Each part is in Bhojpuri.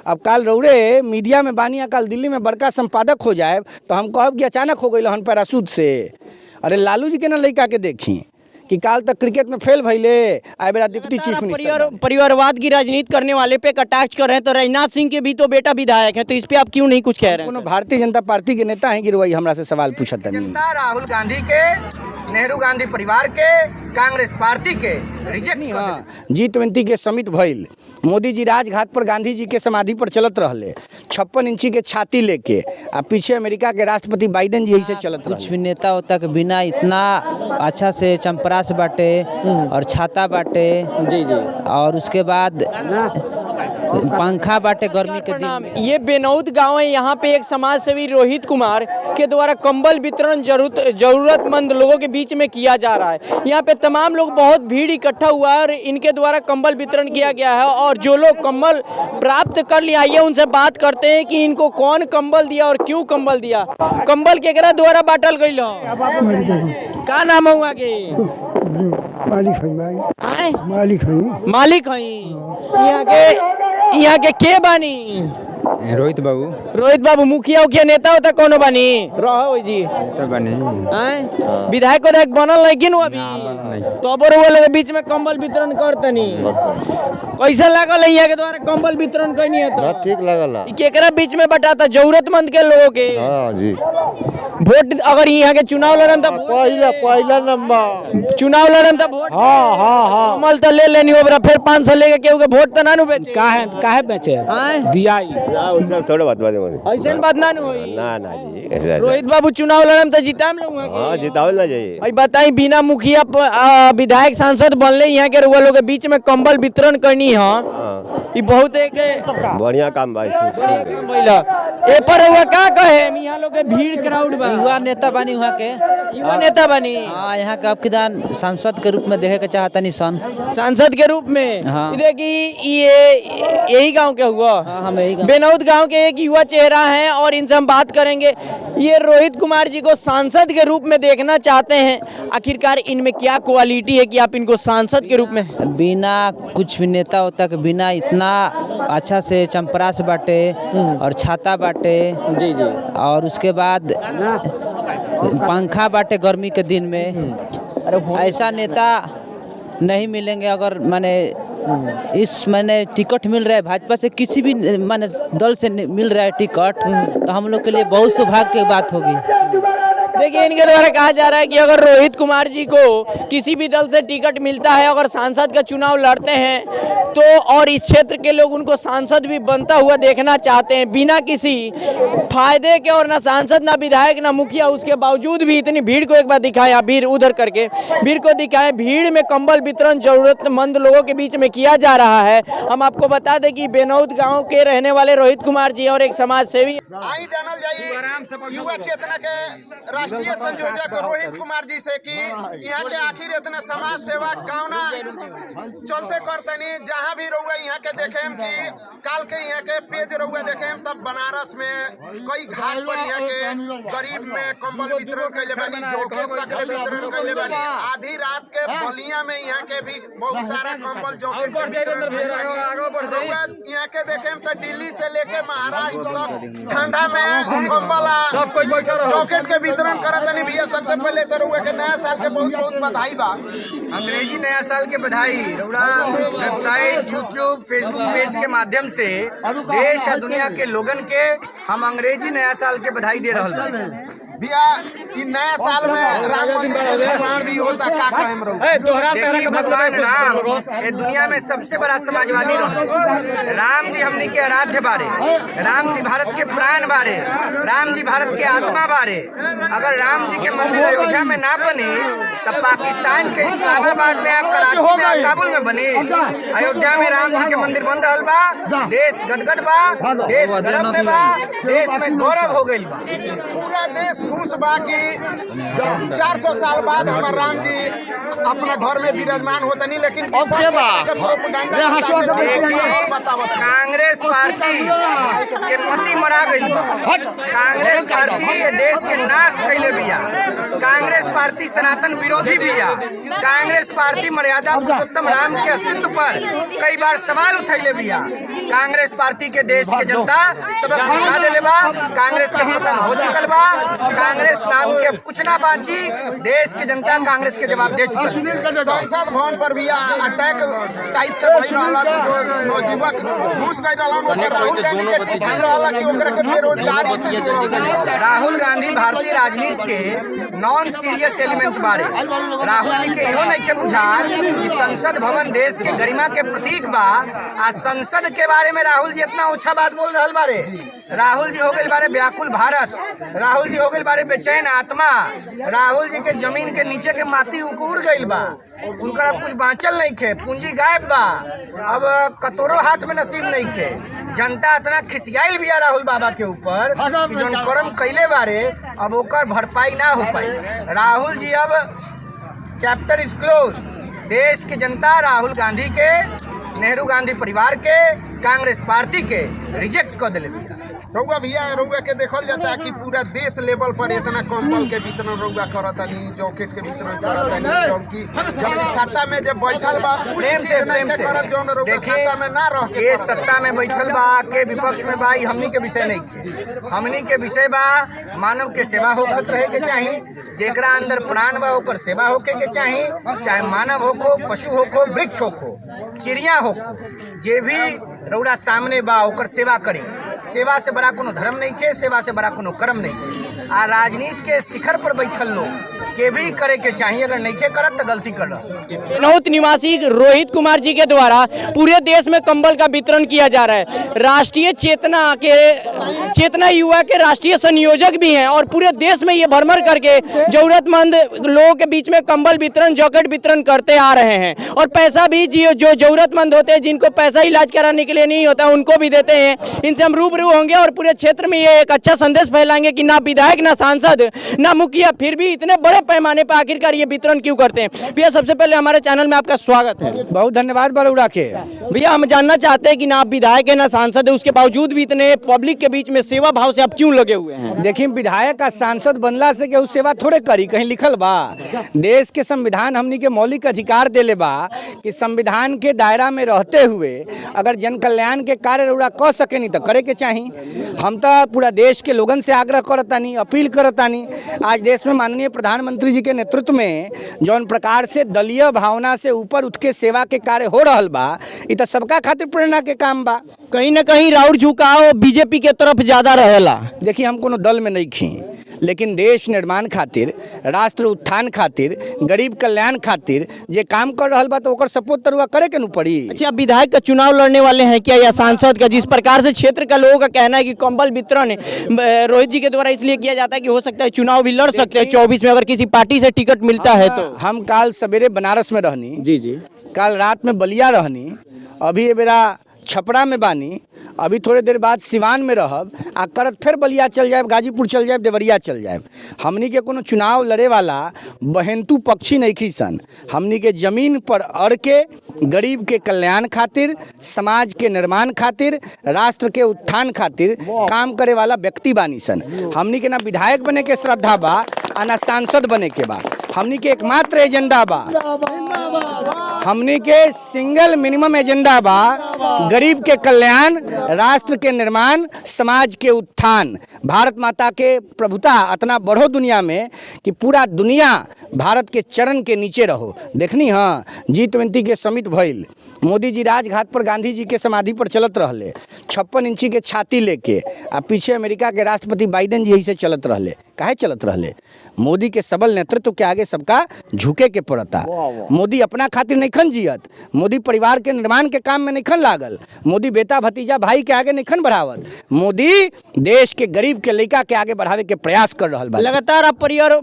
अब काल रौड़े मीडिया में बानी, काल दिल्ली में बड़का संपादक हो जाए तो हम कहब कि अचानक हो गई हन पैरासूट से। अरे लालू जी के ना लड़का के देखी कि काल तक क्रिकेट में फेल भइले, आए बेरा डिप्टी चीफ मिनिस्टर परिवारवाद की राजनीति करने वाले पे कटाक्ष कर रहे हैं। तो राजनाथ सिंह के भी तो बेटा विधायक है, तो इस पे आप क्यों नहीं कुछ कह रहे हैं? भारतीय जनता पार्टी के नेता हैं कि वही हमरा से सवाल पूछत है। जनता राहुल गांधी के, नेहरू गांधी परिवार के, कांग्रेस पार्टी के रिजेक्ट कर देले। G20 के समिट भइल, मोदी जी राजघाट पर गांधी जी के समाधि पर चलत रहले 56 इंची के छाती लेके, आ पीछे अमेरिका के राष्ट्रपति बाइडेन जी यही से चलत रहे। कुछ भी नेता होता के बिना इतना अच्छा से चंपरास बाटे और छाता बाटे जी जी, और उसके बाद पंखा बाटे गर्मी के दिन। ये बेनौद गांव है, यहाँ पे एक समाज सेवी रोहित कुमार के द्वारा कंबल वितरण जरूरतमंद लोगों के बीच में किया जा रहा है। यहाँ पे तमाम लोग, बहुत भीड़ इकट्ठा हुआ है और इनके द्वारा कंबल वितरण किया गया है। और जो लोग कंबल प्राप्त कर लिया, आइए उनसे बात करते हैं कि इनको कौन कंबल दिया और क्यों कंबल दिया। कंबल केकरा द्वारा बांटल गई हो? का नाम हुआ के? मालिक यहाँ के बानी? रोहित बाबू मुखिया उखिया नेता होता कौन बानी? रहो जी विधायक बनल नहीं किन अभी तो अब लोग बीच में कंबल वितरण करतनी। कैसा लागल है यहाँ के द्वारा कंबल वितरण करनी है? तो ठीक लागल। केकरा बीच में बटाता? जरूरतमंद के लोगों के। जी वोट अगर यहाँ के चुनाव लड़न तो पहला नंबर चुनाव लड़न तो वोट कमल तो ले लेनी हो, फिर 500 लेके केहू के वोट तो ना नु बेचे। काहे बेचे दिया थोड़ा बात ऐसे बात ना नु होई। ना जी रोहित बाबू चुनाव लड़न तो जीताम लोग। हां जितावल ना जाइए। भाई बताई, बिना मुखिया विधायक सांसद बनले यहाँ के रुआ लोग के बीच में कंबल वितरण करनी है, ये बहुत एक बढ़िया काम भाई। ए पर हुआ का कहे यहाँ लोग के भीड़ क्राउड बा। युवा नेता बनी वहाँ के, युवा नेता बनी। हाँ, यहाँ का आपके दान सांसद के रूप में देखे के चाहता निशान, सांसद के रूप में। हाँ। देखिए ये यही गांव के हुआ। हाँ, हम यही बेनौद गांव के एक युवा चेहरा है और इनसे हम बात करेंगे। ये रोहित कुमार जी को सांसद के रूप में देखना चाहते हैं, आखिरकार इनमें क्या क्वालिटी है कि आप इनको सांसद के रूप में? बिना कुछ भी नेता होता के बिना इतना अच्छा से चंपरास बाटे और छाता बाटे जी जी, और उसके बाद पंखा बाटे गर्मी के दिन में। ऐसा नेता नहीं मिलेंगे। अगर माने इस मैंने टिकट मिल रहा है भाजपा से, किसी भी माने दल से मिल रहा है टिकट, तो हम लोग के लिए बहुत सौभाग्य की बात होगी। देखिए इनके द्वारा कहा जा रहा है कि अगर रोहित कुमार जी को किसी भी दल से टिकट मिलता है, अगर सांसद का चुनाव लड़ते हैं तो, और इस क्षेत्र के लोग उनको सांसद भी बनता हुआ देखना चाहते हैं बिना किसी फायदे के, और ना सांसद ना विधायक ना मुखिया, उसके बावजूद भी इतनी भीड़ को एक बार दिखाया, भीड़ उधर करके भीड़ को दिखाएं। भीड़ में कंबल वितरण जरूरतमंद लोगों के बीच में किया जा रहा है। हम आपको बता दें कि बेनौद गाँव के रहने वाले रोहित कुमार जी और एक समाज सेवी युवा चेतना के राष्ट्रीय संयोजक रोहित कुमार जी से कि यहाँ के आखिर इतने समाज सेवा कावना चलते करतनी। जहाँ भी रहुआ यहाँ के देखे कि काल के यहाँ के पेज रहुआ देखे तब बनारस में कई घाट पर यहाँ के गरीब में कंबल वितरण कैले बानी, जॉकेट तक वितरण कैले बानी। आधी रात के बलिया में यहाँ के भी बहुत सारा कंबल जॉकेट यहाँ के देखे तो दिल्ली से लेके महाराष्ट्र तक ठंडा में कंबल जॉकेट के वितरण करतनी भैया। सबसे पहले तो रहुआ के नया साल के बहुत बहुत बधाई बा। अंग्रेजी नया साल के बधाई। रउरा वेबसाइट, यूट्यूब, फेसबुक पेज के माध्यम से देश या दुनिया के लोगन के हम अंग्रेजी नया साल के बधाई दे रहल बा। भैया इ नया साल में राम मंदिर के निर्माण भी होता, का कहम रहू? देखिए भगवान राम ये दुनिया में सबसे बड़ा समाजवादी रहे। राम जी हमनी के आराध्य बारे, राम जी भारत के प्राण बारे, राम जी भारत के आत्मा बारे। अगर राम जी के मंदिर अयोध्या में ना बने तब पाकिस्तान के इस्लामाबाद में, कराची में, काबुल में बने। अयोध्या में राम जी के मंदिर बन रहा बा, देश गदगद बा, देश गर्व में बा, देश में गौरव हो गई बा। पूरा देश खुश बा कि 400 साल बाद हमार राम जी अपना घर में विराजमान होता नहीं, लेकिन कांग्रेस पार्टी के मती मरा गई बा। कांग्रेस पार्टी ये देश के नाश कैले बिया। कांग्रेस पार्टी सनातन विरोधी बिया। कांग्रेस पार्टी मर्यादा पुरुषोत्तम राम के अस्तित्व पर कई बार सवाल उठैले बिया। कांग्रेस पार्टी के देश के जनता सबक सिखा देले बा। कांग्रेस के पतन हो चुकल बा। कांग्रेस नाम के कुछ ना बाची। देश के जनता कांग्रेस के जवाब दे चुकल। संसद भवन पर भी अटैक टाइप के भइल रहला, जो युवक घुस गए रहला, ओकर राहुल गांधी के ठीक रहला कि ओकरा के बेरोजगारी से जोड़ल गइल। राहुल गांधी भारतीय राजनीति के नॉन सीरियस एलिमेंट बारे। राहुल जी के इहो नहीं के बुझार कि संसद भवन देश के गरिमा के प्रतीक बा। आ संसद के बारे में राहुल जी इतना ऊंचा बात बोल रहल बारे। राहुल जी हो गए बारे व्याकुल भारत। राहुल जी हो गए बारे बेचैन आत्मा। राहुल जी के जमीन के नीचे के माटी उड़ गई बा। उनका अब कुछ बाँचल नहीं खे। पूंजी गायब बा। अब कतोरो हाथ में नसीब नहीं खे। जनता इतना खिसियाइल बिया राहुल बाबा के ऊपर कि जौन कर्म कैले बारे अब ओकर भरपाई ना हो पाई। राहुल जी अब चैप्टर इज क्लोज। देश की जनता राहुल गांधी के, नेहरू गांधी परिवार के, कांग्रेस पार्टी के रिजेक्ट कर दिले बिया। रउआ भैया रउआ के देखल जाता कि पूरा देश लेवल पर इतना कंबल के वितरण रउआ करतानी, जॉकेट के वितरण करतानी, जबकि सत्ता में जब बैठल बा प्रेम से सत्ता में ना रह के सत्ता में बैठल बा के विपक्ष में बा, हमनी के विषय नहीं के। हमनी के विषय बा मानव के सेवा होखत रहे के चाही। जेकरा अंदर प्राण बा ओकर सेवा होके के चाही। चाहे मानव होखो, पशु होखो, वृक्ष होखो, चिड़िया होखो, जे भी रउरा सामने बा ओकर सेवा करी। सेवा से बड़ा कोनो धर्म नहीं के, सेवा से बड़ा कोनो कर्म नहीं के। आ राजनीति के शिखर पर बैठल लोग के भी करे के चाहिए। अगर नहीं के करत तो गलती कर रहा। नौत निवासी रोहित कुमार जी के द्वारा पूरे देश में कंबल का वितरण किया जा रहा है। राष्ट्रीय चेतना युवा के राष्ट्रीय संयोजक भी हैं और पूरे देश में ये भ्रमण करके जरूरतमंद लोगों के बीच में कंबल वितरण, जॉकेट वितरण करते आ रहे हैं। और पैसा भी जो जरूरतमंद होते हैं, जिनको पैसा इलाज कराने के लिए नहीं होता, उनको भी देते हैं। इनसे हम रूबरू होंगे और पूरे क्षेत्र में ये एक अच्छा संदेश फैलाएंगे कि ना विधायक, ना सांसद, ना मुखिया, फिर भी इतने बड़े पैमाने पर आखिरकार ये वितरण क्यों करते हैं। भैया सबसे पहले हमारे चैनल में आपका स्वागत है। बहुत धन्यवाद बड़ौदा के। भैया हम जानना चाहते हैं कि ना आप विधायक है, ना सांसद है, उसके बावजूद भी इतने पब्लिक के बीच में सेवा भाव से आप क्यों लगे हुए हैं। देखिए, विधायक का सांसद बनला से केहू सेवा थोड़े करी, कहीं लिखल बा। देश के संविधान हमनी के मौलिक अधिकार देले बा कि संविधान के दायरा में रहते हुए अगर जन कल्याण के कार्य रउरा कर सके नहीं तो करे के चाही। हम तो पूरा देश के लोगन से आग्रह करतानी, अपील करतानी। आज देश में माननीय प्रधानमंत्री जी के नेतृत्व में जौन प्रकार से दलीय भावना से ऊपर उठ के सेवा के कार्य हो रहल बा, इ तो सबका खातिर प्रेरणा के काम बा। कहीं ना कहीं राउर झुकाव बीजेपी के तरफ ज्यादा रहेला। देखिए, हम कोनो दल में नहीं खी, लेकिन देश निर्माण खातिर, राष्ट्र उत्थान खातिर, गरीब कल्याण खातिर जे काम कर रहल बा तो ओकर सपोर्ट तरुआ करे के न पड़ी। अच्छा, आप विधायक का चुनाव लड़ने वाले हैं क्या, या सांसद का? जिस प्रकार से क्षेत्र का लोगों का कहना है कि कंबल वितरण रोहित जी के द्वारा इसलिए किया जाता है कि हो सकता है चुनाव भी लड़ सकते हैं 24 में, अगर किसी पार्टी से टिकट मिलता है तो। हम काल सवेरे बनारस में रहनी, जी, काल रात में बलिया रहनी, अभी ये मेरा छपरा में बानी, अभी थोड़े देर बाद सिवान में रहब, आ करत फिर बलिया चल जाए, गाजीपुर चल जाए, देवरिया चल जाए। हमनी के कोनो चुनाव लड़े वाला बहंतु पक्षी नहीं खी सन। हमनी के जमीन पर अड़ के गरीब के कल्याण खातिर, समाज के निर्माण खातिर, राष्ट्र के उत्थान खातिर काम करे वाला व्यक्ति बानी सन। हमनी के ना विधायक बने के श्रद्धा बा आ ना सांसद बने के बा। हमनी के एकमात्र एजेंडा बा, हमनी के सिंगल मिनिमम एजेंडा बा, गरीब के कल्याण, राष्ट्र के निर्माण, समाज के उत्थान। भारत माता के प्रभुता इतना बढ़ो दुनिया में कि पूरा दुनिया भारत के चरण के नीचे रहो। देखनी हाँ, G20 के समिट भइल, मोदी जी राजघाट पर गांधी जी के समाधि पर चलत रहले, 56 इंची के छाती लेके, आ पीछे अमेरिका के राष्ट्रपति बाइडेन जी यही से चलत रहले। काहे चलत रहले? मोदी के सबल नेतृत्व के आगे सबका झुके के पड़ता। मोदी अपना खातिर नहीं खन जियत, मोदी परिवार के निर्माण के काम में नहीं खन लागल, मोदी बेटा भतीजा भाई के आगे नहीं खन बढ़ावत, मोदी देश के गरीब के लड़का के आगे बढ़ावे के प्रयास कर रहा है। लगातार आप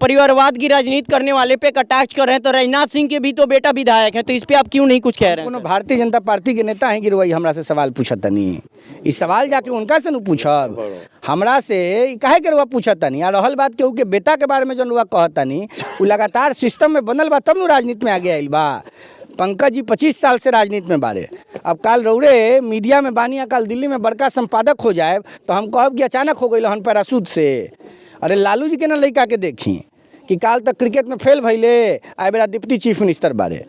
परिवारवाद की राजनीति करने वाले पे कटाक्ष कर रहे हैं, तो राजनाथ सिंह के भी तो बेटा विधायक है, तो इस पे आप क्यों नहीं कुछ कह रहे हैं? भारतीय जनता पार्टी के नेता हैं कि रउआ हमरा से सवाल पूछतनी। ई सवाल जाके उनका से न पूछब, हमरा से काहे के रउआ पूछतनी। आ रहल बात केहू के बेटा के बारे में जौन रउआ कहतनी, उ लगातार सिस्टम में बनल बा तब न राजनीति में आगे आइल बा। पंकज जी 25 साल से राजनीति में बारे, अब काल रौड़े मीडिया में बानी, काल दिल्ली में बड़का संपादक हो जाए तो हम कहब कि अचानक हो गई हन पैरासूट से। अरे लालू जी के ना लड़का के देखी कि काल तक क्रिकेट में फेल भइले, आए बेरा डिप्टी चीफ मिनिस्टर बारे।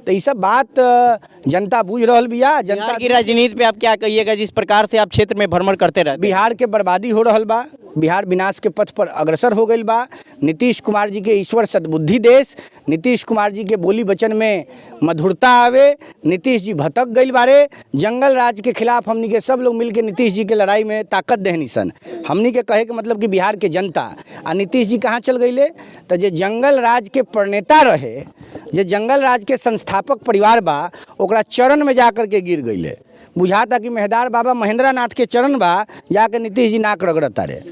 तो ये सब बात जनता बूझ रहल बिया। जनता की राजनीति पे आप क्या कहिएगा जिस प्रकार से आप क्षेत्र में भ्रमण करते रहते? बिहार के बर्बादी हो रहल बा, बिहार विनाश के पथ पर अग्रसर हो गई बा। नीतीश कुमार जी के ईश्वर सद्बुद्धि देश, नीतीश कुमार जी के बोली वचन में मधुरता आवे, नीतीश जी भटक गई बारे। जंगल राज के खिलाफ हमनी के सब लोग मिलकर नीतीश जी के लड़ाई में ताकत देहनी सन। हमनी के कहे के मतलब कि बिहार के जनता आ नीतीश जी कहाँ चल गईले, तो जे जंगल राज के प्रणेता रहे, जे जंगल राज के संस्थापक परिवार बा, ओकरा चरण में जा कर के गिर गईले। बुझाता कि मेहदार बाबा महेंद्र नाथ के चरण बा, जाके नीतीश जी नाक रगड़ता रे।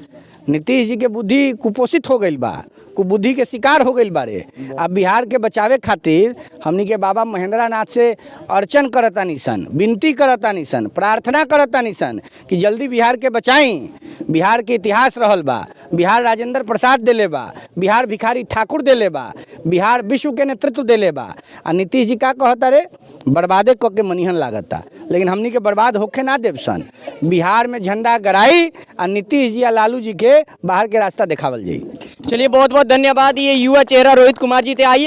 नीतीश जी के बुद्धि कुपोषित हो गई बा, कुबुद्धि के शिकार हो गई बारे। अब बिहार के बचावे खातिर हमनी के बाबा महेंद्र नाथ से अर्चन करतानी सन, विनती करतानी सन, प्रार्थना करतानी सन कि जल्दी बिहार के बचाई। बिहार के इतिहास रहल बा, बिहार राजेंद्र प्रसाद देले बा, बिहार भिखारी ठाकुर देले बा, बिहार विश्व के नेतृत्व देले बा। आ नीतीश जी का कहता रे, बर्बादे क के मनिहन लागता, लेकिन हमनी के बर्बाद होके ना देव सन। बिहार में झंडा गड़ाई आ नीतीश जी या लालू जी के बाहर के रास्ता देखावल जाई। चलिए बहुत बहुत धन्यवाद। ये युवा चेहरा रोहित कुमार जी थे। आइए